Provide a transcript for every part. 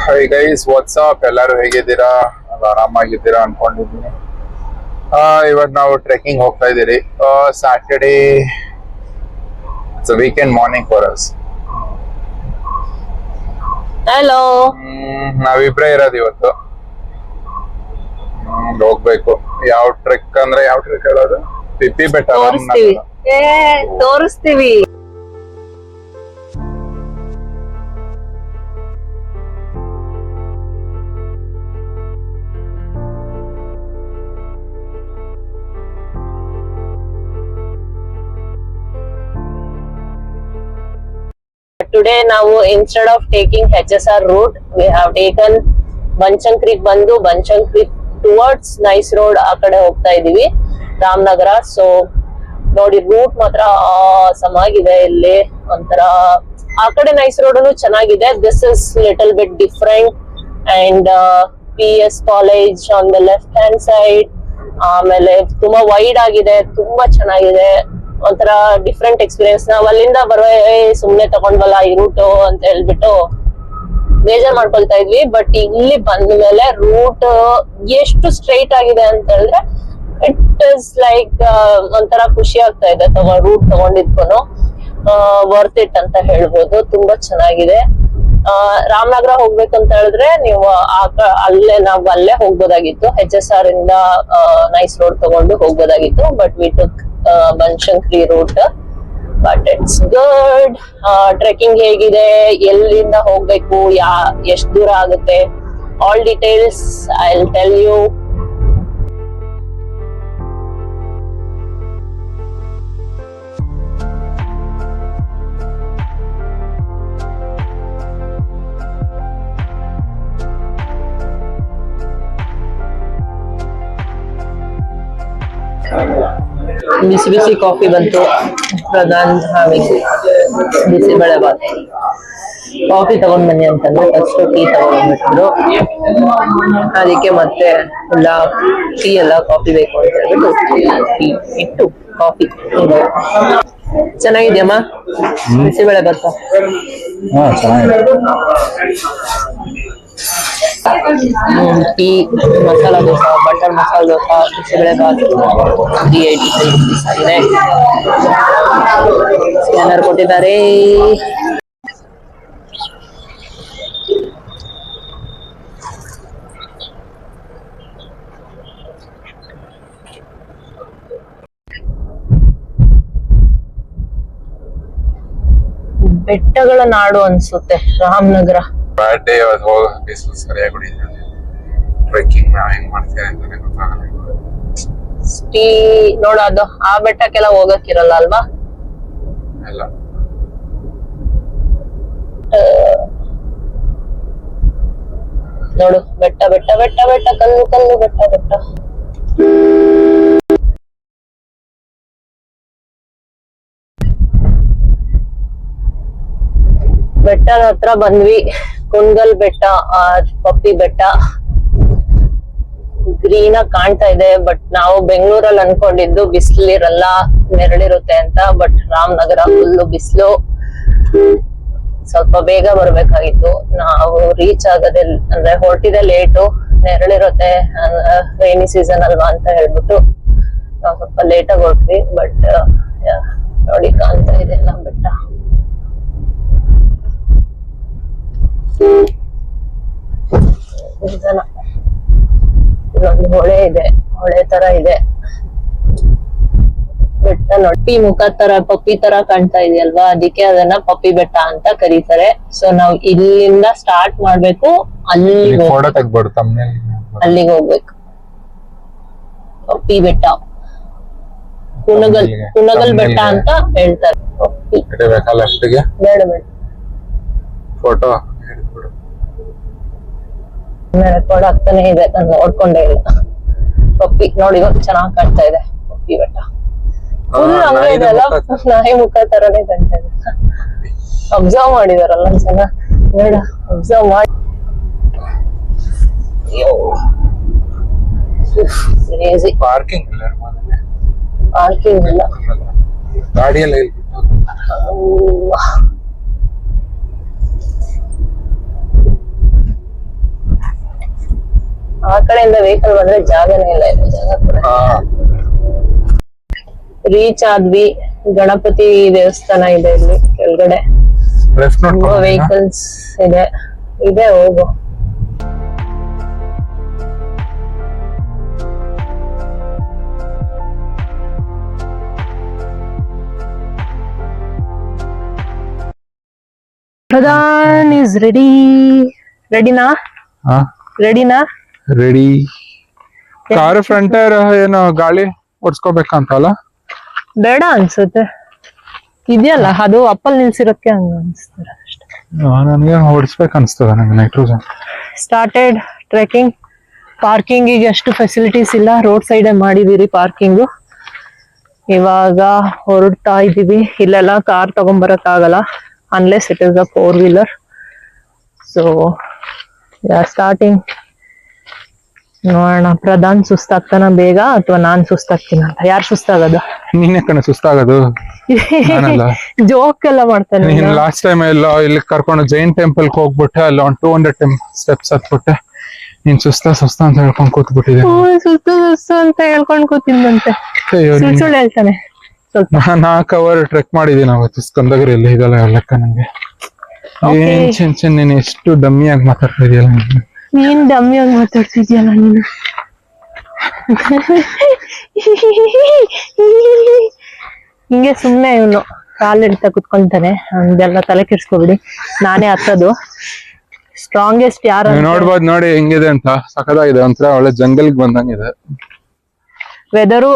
High guys WhatsApp, ಎಲ್ಲರೂ ಹೇಗಿದ್ದೀರಾ? ಆರಾಮಾಗಿದ್ದೀರಾ ಅನ್ಕೊಂಡಿದ್ದೀನಿ. ಇವತ್ತು ನಾವು ಟ್ರೆಕ್ಕಿಂಗ್ ಹೋಗ್ತಾ ಇದ್ದೀರಿ. Saturday it's weekend morning for us. Hello, ನಾವಿಬ್ರೇ ಇರೋದು ಇವತ್ತು. ಹೋಗ್ಬೇಕು. ಯಾವ ಟ್ರೆಕ್ ಅಂದ್ರೆ ಯಾವ ಟ್ರೆಕ್ ಹೇಳೋದು? ಪಿಪ್ಪಿ ಬೆಟ್ಟ ತೋರಿಸ್ತೀವಿ. Today ನಾವು instead of taking HSR route, we have taken Banashankari ಬಂದು ಬನಶಂಕರಿ ಟುವರ್ಡ್ಸ್ ನೈಸ್ ರೋಡ್ ಆ ಕಡೆ ಹೋಗ್ತಾ ಇದೀವಿ, ರಾಮನಗರ. ಸೊ ನೋಡಿ, ರೂಟ್ ಮಾತ್ರ ಆಗಿದೆ. ಇಲ್ಲಿ ಒಂಥರ ಆ ಕಡೆ ನೈಸ್ ರೋಡ್ ಚೆನ್ನಾಗಿದೆ. This is little bit different. And PS college on the left hand side. ಆಮೇಲೆ ತುಂಬಾ ವೈಡ್ ಆಗಿದೆ, ತುಂಬಾ ಚೆನ್ನಾಗಿದೆ. ಒಂಥರ ಡಿಫ್ರೆಂಟ್ ಎಕ್ಸ್ಪೀರಿಯನ್ಸ್. ನಾವ್ ಅಲ್ಲಿಂದ ಬರೋ ಸುಮ್ನೆ ತಗೊಂಡ್ವಲ್ಲ ಈ ರೂಟ್ ಅಂತ ಹೇಳ್ಬಿಟ್ಟು ಬೇಜಾರ್ ಮಾಡ್ಕೊಳ್ತಾ ಇದ್ವಿ. ಬಟ್ ಇಲ್ಲಿ ಬಂದ ಮೇಲೆ ರೂಟ್ ಎಷ್ಟು ಸ್ಟ್ರೈಟ್ ಆಗಿದೆ ಅಂತ ಹೇಳಿದ್ರೆ ಇಟ್ ಇಸ್ ಲೈಕ್ ಒಂಥರ ಖುಷಿ ಆಗ್ತಾ ಇದೆ. ರೂಟ್ ತಗೊಂಡಿದ್ಕೊಂಡು ವರ್ತ್ ಇಟ್ ಅಂತ ಹೇಳ್ಬೋದು. ತುಂಬಾ ಚೆನ್ನಾಗಿದೆ. ರಾಮನಗರ ಹೋಗ್ಬೇಕಂತ ಹೇಳಿದ್ರೆ ನೀವು ನಾವು ಅಲ್ಲೇ ಹೋಗ್ಬೋದಾಗಿತ್ತು. HSR ಇಂದ ನೈಸ್ ರೋಡ್ ತಗೊಂಡು ಹೋಗ್ಬೋದಾಗಿತ್ತು. But we took Banashankari route. But it's good. Trekking ಹೇಗಿದೆ, ಎಲ್ಲಿಂದ ಹೋಗ್ಬೇಕು, ಎಷ್ಟು ದೂರ ಆಗುತ್ತೆ, all details I will tell you. ಬಿಸಿ ಬಿಸಿ ಕಾಫಿ ಬಂತು. ಪ್ರಧಾನ್ ಬಿಸಿಬೇಳೆ ಬಾತ್. ಕಾಫಿ ತಗೊಂಡ್ ಬನ್ನಿ ಅಂತಂದ್ರೆ ಫಸ್ಟ್ ಟೀ ತಗೊಂಡ್ಬಿಟ್ಟಿದ್ರು. ಅದಕ್ಕೆ ಮತ್ತೆ ಎಲ್ಲ ಟೀ ಎಲ್ಲ ಕಾಫಿ ಬೇಕು ಅಂತ ಹೇಳ್ಬಿಟ್ಟು ಟೀ ಇಟ್ಟು ಕಾಫಿ. ಚೆನ್ನಾಗಿದ್ಯಮ್ಮ bisibele bath? Tea, masala dosa, butter masala dosa, bisibele bath 383 rupees ಆಗಿದೆ. ಸ್ಕ್ಯಾನರ್ ಕೊಟ್ಟಿದ್ದಾರೆ. ಬೆಟ್ಟಗಳ ನಾಡು ಅನ್ಸುತ್ತೆ ರಾಮನಗರ. ಬ್ಯಾಡ್ ಡೇ ಬಿಸಿಲು ಸರಿಯಾಗಿ ಹೊಡಿತಾ ಇದೆ. ಟ್ರೆಕ್ಕಿಂಗ್ ನಾವ್ ಹೆಂಗ್ ಮಾಡ್ತೀವಿ ಅಂತಾನೆ ಗೊತ್ತಾಗಲ್ಲ. ನೋಡು, ಅದು ಆ ಬೆಟ್ಟಕ್ಕೆಲ್ಲ ಹೋಗಕ್ಕಿರಲ್ಲ ಅಲ್ವಾ? ಇಲ್ಲ, ನೋಡು, ಬೆಟ್ಟ ಬೆಟ್ಟ ಬೆಟ್ಟ ಬೆಟ್ಟ, ಕಲ್ಲು ಕಲ್ಲು, ಬೆಟ್ಟ ಬೆಟ್ಟ. ಬೆಟ್ಟದ ಹತ್ರ ಬಂದ್ವಿ. ಕುಂದಲ್ ಬೆಟ್ಟ, ಪಪ್ಪಿ ಬೆಟ್ಟ ಗ್ರೀನ್ ಆಗಿ ಕಾಣ್ತಾ ಇದೆ. ಬಟ್ ನಾವು ಬೆಂಗಳೂರಲ್ಲಿ ಅನ್ಕೊಂಡಿದ್ದು ಬಿಸಿಲಿರಲ್ಲ, ನೆರಳಿರುತ್ತೆ ಅಂತ. ಬಟ್ ರಾಮನಗರ ಫುಲ್ಲು ಬಿಸಿಲು. ಸ್ವಲ್ಪ ಬೇಗ ಬರ್ಬೇಕಾಗಿತ್ತು. ನಾವು ರೀಚ್ ಆಗೋದೇ ಅಂದ್ರೆ ಹೊರಟಿದೆ ಲೇಟು. ನೆರಳಿರುತ್ತೆ, ರೈನಿ ಸೀಸನ್ ಅಲ್ವಾ ಅಂತ ಹೇಳ್ಬಿಟ್ಟು ನಾವು ಸ್ವಲ್ಪ ಲೇಟಾಗಿ ಹೊರಟ್ವಿ. ಬಟ್ ನೋಡಿ, ಕಾಣ್ತಾ ಇದೆ ನಮ್ ಬೆಟ್ಟ. ಇಲ್ಲೊಂದು ಹೊಳೆ ಇದೆ, ಹೊಳೆ ತರ ಇದೆ ಬೆಟ್ಟ. ನೋಡಿ, ಮುಖ ತರ ಪಪ್ಪಿ ತರ ಕಾಣ್ತಾ ಇದೆಯಲ್ವಾ, ಅದಕ್ಕೆ ಅದನ್ನ ಪಪ್ಪಿ ಬೆಟ್ಟ ಅಂತ ಕರೀತಾರೆ. ಸೊ ನಾವ್ ಇಲ್ಲಿಂದ ಸ್ಟಾರ್ಟ್ ಮಾಡ್ಬೇಕು, ಅಲ್ಲಿಗೆ ಹೋಗ್ಬೇಕು. ಪಪ್ಪಿ ಬೆಟ್ಟ, ಕುಣಗಲ್ ಬೆಟ್ಟ ಅಂತ ಹೇಳ್ತಾರೆ. ಪಪ್ಪಿ ಬೇಡ ಬೇಡ, ಫೋಟೋ ರೆಕಾರ್ಡ್ ಆಗ್ತಾನೆ ಇದೆ, ನಾನು ನೋಡ್ಕೊಂಡೇ ಇಲ್ಲ. ಪಪ್ಪಿ ನೋಡಿ, ಇವಾಗ ಚೆನ್ನಾಗ್ ಕಾಣ್ತಾ ಇದೆ ಪಪ್ಪಿ ಬೆಟ್ಟ. ಫುಲ್ ಹಂಗೆ ಇದೆ ಅಲ್ಲ, ನಾಯಿ ಮುಖ ತರನೇ ಕಾಣ್ತಾ ಇದೆ. ಅಬ್ಸರ್ವ್ ಮಾಡಿದಾರಲ್ಲ ಜನ, ಬೇಡ ಅಬ್ಸರ್ವ್ ಮಾಡಿ. ಪಾರ್ಕಿಂಗ್ ಇಲ್ಲ, ಗಾಡಿಯಲ್ಲಿ ಆ ಕಡೆಯಿಂದ ವೆಹಿಕಲ್ ಬಂದ್ರೆ ಜಾಗನೇ ಇಲ್ಲ ಇದೆ ಜಾಗ ಕೂಡ. ರೀಚ್ ಆದ್ವಿ. ಗಣಪತಿ ದೇವಸ್ಥಾನ ಇದೆ ಇಲ್ಲಿ ಕೆಳಗಡೆ. ವೆಹಿಕಲ್ಸ್ ಇದೆ ಹೋಗು. Pradhan is ready. ರೆಡಿನಾ? ರೆಡಿ. ಕಾರ್ ಫ್ರಂಟ್ ಟೈರ್ ಏನು ಗಾಳಿ ಓಡಿಸ್ಕೋಬೇಕಂತಲ್ಲ? ಬೇಡ ಅನ್ಸುತ್ತೆ. ಇದೆಯಲ್ಲ ಅದು ಅಪ್ಪಲ್ ನಿಲ್ಸಿರೋದಕ್ಕೆ ಹಂಗ ಅನ್ಸ್ತಾರೆ ಅಷ್ಟೇ. ನನಗೆ ಓಡಿಸ್ಬೇಕು ಅನ್ಸ್ತದ ನಂಗೆ ನೈಟ್ರೋಜನ್. Started trekking. ಪಾರ್ಕಿಂಗ್ ಈಗ ಎಷ್ಟು ಫೆಸಿಲಿಟೀಸ್ ಇಲ್ಲ, ರೋಡ್ ಸೈಡ್ ಮಾಡಿದೀರಿ ಪಾರ್ಕಿಂಗ್. ಇವಾಗ ಹೊರಡ್ತಾ ಇದೀವಿ. ಇಲ್ಲೆಲ್ಲ ಕಾರ್ ತಗೊಂಡ್ಬರಕ್ ಆಗಲ್ಲ unless it is a 4-wheeler. So starting. ನೋಡೋಣ ಪ್ರಧಾನ್ ಸುಸ್ತಾಗ್ತಾನ ಬೇಗ ಅಥವಾ ನಾನ್ ಸುಸ್ತಾಗ್ತೀನ ಅಂತ. ಯಾರು ಸುಸ್ತಾಗದು? ನೀನೇ ಕಣ ಸುಸ್ತಾಗದು. ಜೋಕ್ ಎಲ್ಲ ಮಾಡ್ತಾನೆ. ಲಾಸ್ಟ್ ಟೈಮ್ ಎಲ್ಲ ಇಲ್ಲಿ ಕರ್ಕೊಂಡು ಜೈನ್ ಟೆಂಪಲ್ ಹೋಗ್ಬಿಟ್ಟೆ, ಅಲ್ಲಿ ಒಂದು 200 ಸ್ಟೆಪ್ಸ್ ಹತ್ಬಿಟ್ಟೆ. ನೀನ್ ಸುಸ್ತ ಅಂತ ಹೇಳ್ಕೊಂಡ್ ಕೂತ್ಬಿಟ್ಟಿದೆ. ಸುಸ್ತು ಅಂತ ಹೇಳ್ಕೊಂಡ್ ಕೂತಿದ್ದಂತೆ. ಸುಳ್ಳು ಹೇಳ್ತಾನೆ. ಸ್ವಲ್ಪ 4 ಅವರ್ ಟ್ರೆಕ್ ಮಾಡಿದೀನಿ ಅವತ್ತು ಸ್ಕಂದಗಿರಿಯಲ್ಲಿ. ಇದೆಲ್ಲ ಲೆಕ್ಕ ನಂಗೆ. ನೀನ್ ಎಷ್ಟು ಡಮ್ಮಿಯಾಗಿ ಮಾತಾಡ್ತಾ ಇದೆಯಲ್ಲ. ನೀನ್ ಡಮ್ಮಿಯಾಗಿ ಮಾತಾಡ್ತಿದ್ಯಲ್ಲ ನೀನು. ಹಿಂಗೆ ಸುಮ್ನೆ ಇವನು ಕಾಲಿಡ್ತಾ ಕುತ್ಕೊಂತಾನೆ. ಹಂಗೆಲ್ಲ ತಲೆ ಕೆಡ್ಸ್ಕೊಬಿಡಿ. ನಾನೇ ಹತ್ತದು. ಸ್ಟ್ರಾಂಗೆಸ್ಟ್ ಯಾರು ನೋಡ್ಬೋದು. ನೋಡಿ ಹೆಂಗಿದೆ ಅಂತ. ಸಖತ್ತಾಗಿದೆ. ಒಂಥರ ಒಳ್ಳೆ ಜಂಗಲ್ಗೆ ಬಂದಂಗಿದೆ. ವೆದರು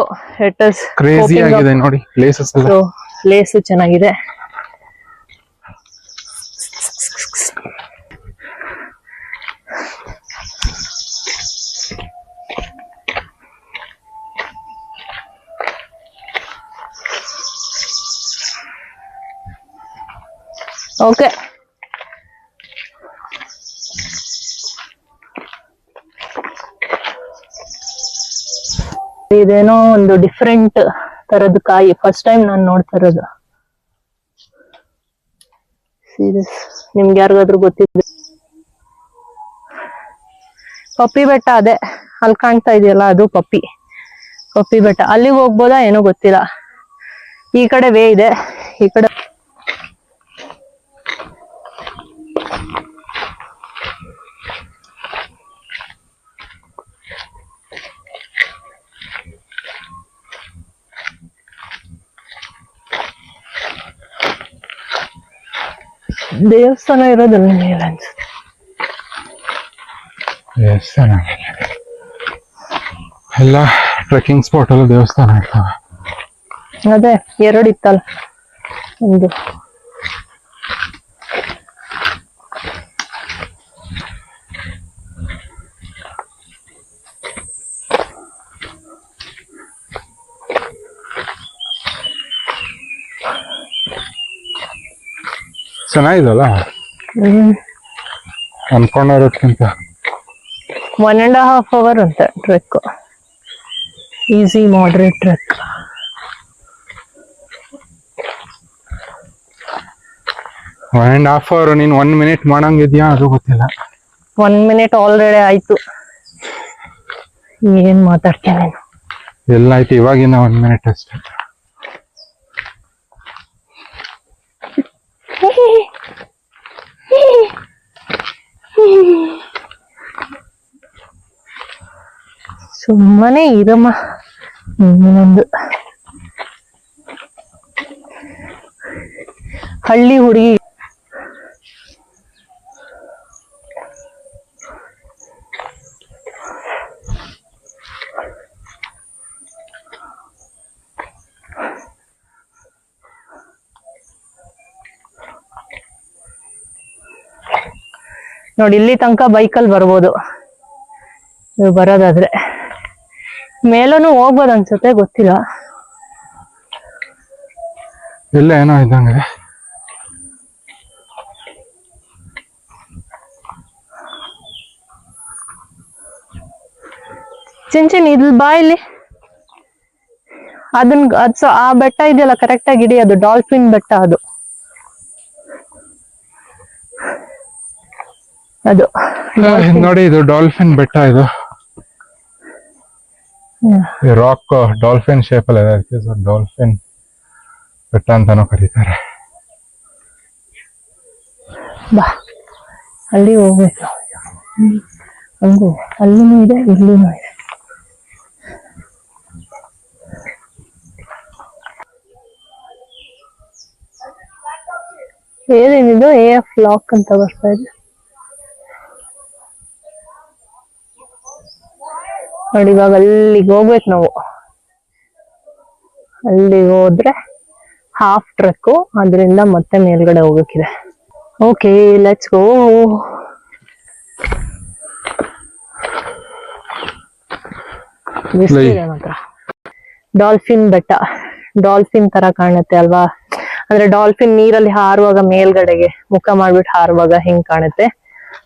ಇಟ್ ಇಸ್ ಕ್ರೇಜಿ ಆಗಿದೆ. ನೋಡಿ ಪ್ಲೇಸಸ್ ಎಲ್ಲ. ಪ್ಲೇಸ್ ಚೆನ್ನಾಗಿದೆ. ಓಕೆ, ಇದೇನೋ ಒಂದು ಡಿಫ್ರೆಂಟ್ ತರದ ಕಾಯಿ. ಫಸ್ಟ್ ಟೈಮ್ ನಾನು ನೋಡ್ತಾ ಇರೋದು. ಸೀರಿಯಸ್. ನಿಮ್ಗೆ ಯಾರಿಗಾದ್ರೂ ಗೊತ್ತಿದ್ರೆ. ಪಪ್ಪಿ ಬೆಟ್ಟ ಅದೇ ಅಲ್ಲಿ ಕಾಣ್ತಾ ಇದೆಯಲ್ಲ, ಅದು ಪಪ್ಪಿ ಬೆಟ್ಟ. ಅಲ್ಲಿಗೆ ಹೋಗ್ಬೋದಾ ಏನೋ ಗೊತ್ತಿಲ್ಲ. ಈ ಕಡೆ ವೇ ಇದೆ. ಈ ಕಡೆ ದೇವಸ್ಥಾನ ಇರೋದಲ್ಲ ಮೇಲೆ ಅನ್ಸುತ್ತೆ. ದೇವಸ್ಥಾನ ಎಲ್ಲ ಟ್ರೆಕ್ಕಿಂಗ್ ಸ್ಪಾಟ್ ಅಲ್ಲ ದೇವಸ್ಥಾನ ಇರ್ತವೆ. ಅದೇ 2 ಇತ್ತಲ್ಲ. ಒಂದು ಚೆನ್ನಾಗಿದಲ್ಲ ಅನ್ಕೊಂಡಿರೋದ್ಕಿಂತ. 1.5 hour ಅಂತ trek. Easy moderate trek. One and half hour. ನೀನ್ 1 minute ಮಾಡಂಗಿದ್ಯಾ ಅದು ಗೊತ್ತಿಲ್ಲ. 1 minute ಆಲ್ರೆಡಿ ಆಯ್ತು. ಏನ್ ಮಾತಾಡ್ತೀನಿ ನೀನು? ಎಲ್ಲ ಆಯ್ತು. ಇವಾಗಿನ 1 minute ಅಷ್ಟೇ. ಸುಮ್ಮನೆ ಇರಮ್ಮ. ಇನ್ನೊಂದು ಹಳ್ಳಿ ಹುಡುಗಿ. ನೋಡಿ ಇಲ್ಲಿ ತನಕ ಬೈಕಲ್ಲಿ ಬರ್ಬೋದು ನೀವು ಬರೋದಾದ್ರೆ. ಮೇಲೂ ಹೋಗ್ಬೋದು ಅನ್ಸುತ್ತೆ, ಗೊತ್ತಿಲ್ಲ. ಎಲ್ಲ ಏನೋ ಇದ್ದಂಗೆ. ಚಿಂಚಿನ್ ಇಲ್ಲಿ ಬಾ. ಇಲ್ಲಿ ಆ ಬೆಟ್ಟ ಇದೆಯಲ್ಲ ಕರೆಕ್ಟ್ ಆಗಿ ಇಡಿ. ಅದು ಡಾಲ್ಫಿನ್ ಬೆಟ್ಟ. ಅದು ನೋಡಿ ಇದು ಡಾಲ್ಫಿನ್ ಬೆಟ್ಟ. ಇದು ಈ ರಾಕ್ ಡಾಲ್ಫಿನ್ ಶೇಪ್ ಅಲ್ಲಿ ಇದೆ, ಅದಕ್ಕೆ ಡಾಲ್ಫಿನ್ ಬೆಟ್ಟ ಅಂತಾನೂ ಕರೀತಾರೆ. ಬಾ ಅಲ್ಲಿ ಹೋಗ್ಬೇಕು ನಾವು. ಹಂಗು ಅಲ್ಲಿನೂ ಇದೆ ಇಲ್ಲಿನೂ ಇದೆ. ಏನೇನಿದು AF ಲಾಕ್ ಅಂತ ಬರ್ತಾ ಇದೆ ನೋಡಿ. ಇವಾಗ ಅಲ್ಲಿಗೆ ಹೋಗ್ಬೇಕು ನಾವು. ಅಲ್ಲಿಗೆ ಹೋದ್ರೆ ಹಾಫ್ ಟ್ರೆಕ್, ಅದರಿಂದ ಮತ್ತೆ ಮೇಲ್ಗಡೆ ಹೋಗಕ್ಕಿದೆ. Okay, let's go. ಬಿಸಿಲಿದೆ ಮಾತ್ರ. ಡಾಲ್ಫಿನ್ ಬೆಟ್ಟ ಡಾಲ್ಫಿನ್ ತರ ಕಾಣುತ್ತೆ ಅಲ್ವಾ? ಅಂದ್ರೆ ಡಾಲ್ಫಿನ್ ನೀರಲ್ಲಿ ಹಾರುವಾಗ ಮೇಲ್ಗಡೆಗೆ ಮುಖ ಮಾಡ್ಬಿಟ್ಟು ಹಾರುವಾಗ ಹಿಂಗ್ ಕಾಣುತ್ತೆ,